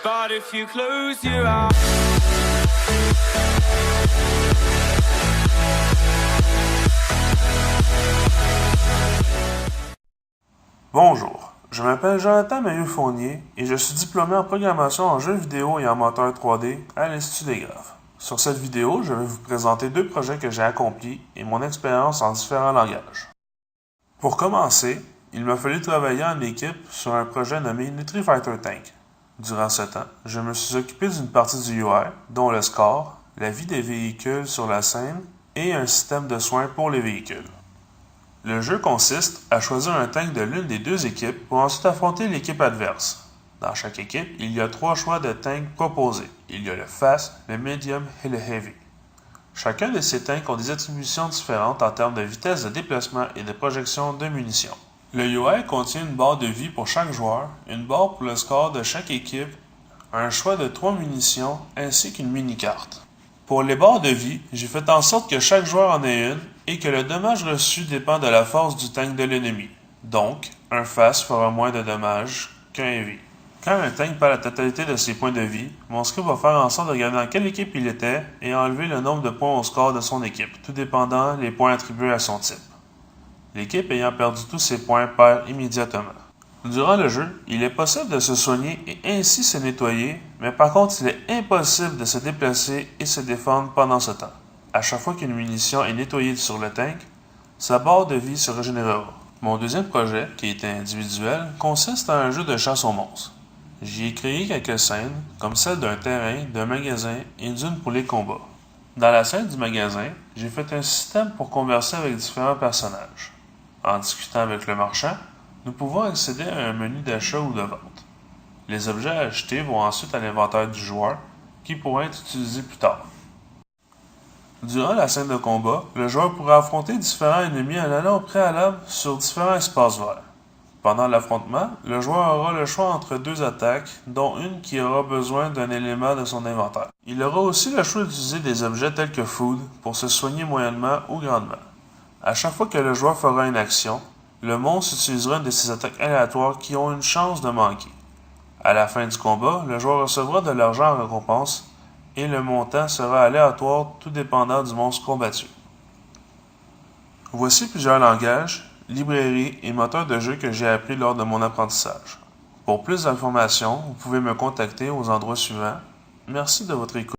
But if you close your eyes. Bonjour, je m'appelle Jonathan Mailloux-Fournier et je suis diplômé en programmation en jeux vidéo et en moteur 3D à l'Institut des Graphes. Sur cette vidéo, je vais vous présenter deux projets que j'ai accomplis et mon expérience en différents langages. Pour commencer, il m'a fallu travailler en équipe sur un projet nommé NutriFighter Tank. Durant ce temps, je me suis occupé d'une partie du UI, dont le score, la vie des véhicules sur la scène et un système de soins pour les véhicules. Le jeu consiste à choisir un tank de l'une des deux équipes pour ensuite affronter l'équipe adverse. Dans chaque équipe, il y a 3 choix de tanks proposés. Il y a le Fast, le Medium et le Heavy. Chacun de ces tanks ont des attributions différentes en termes de vitesse de déplacement et de projection de munitions. Le UI contient une barre de vie pour chaque joueur, une barre pour le score de chaque équipe, un choix de 3 munitions ainsi qu'une mini-carte. Pour les barres de vie, j'ai fait en sorte que chaque joueur en ait une et que le dommage reçu dépend de la force du tank de l'ennemi. Donc, un Fast fera moins de dommages qu'un Heavy. Quand un tank perd la totalité de ses points de vie, mon script va faire en sorte de regarder dans quelle équipe il était et enlever le nombre de points au score de son équipe, tout dépendant des points attribués à son type. L'équipe ayant perdu tous ses points perd immédiatement. Durant le jeu, il est possible de se soigner et ainsi se nettoyer, mais par contre, il est impossible de se déplacer et se défendre pendant ce temps. À chaque fois qu'une munition est nettoyée sur le tank, sa barre de vie se régénérera. Mon deuxième projet, qui était individuel, consiste en un jeu de chasse aux monstres. J'y ai créé quelques scènes, comme celle d'un terrain, d'un magasin et d'une pour les combats. Dans la scène du magasin, j'ai fait un système pour converser avec différents personnages. En discutant avec le marchand, nous pouvons accéder à un menu d'achat ou de vente. Les objets achetés vont ensuite à l'inventaire du joueur, qui pourra être utilisé plus tard. Durant la scène de combat, le joueur pourra affronter différents ennemis en allant au préalable sur différents espaces verts. Pendant l'affrontement, le joueur aura le choix entre 2 attaques, dont une qui aura besoin d'un élément de son inventaire. Il aura aussi le choix d'utiliser des objets tels que Food pour se soigner moyennement ou grandement. À chaque fois que le joueur fera une action, le monstre utilisera une de ces attaques aléatoires qui ont une chance de manquer. À la fin du combat, le joueur recevra de l'argent en récompense et le montant sera aléatoire tout dépendant du monstre combattu. Voici plusieurs langages, librairies et moteurs de jeu que j'ai appris lors de mon apprentissage. Pour plus d'informations, vous pouvez me contacter aux endroits suivants. Merci de votre écoute.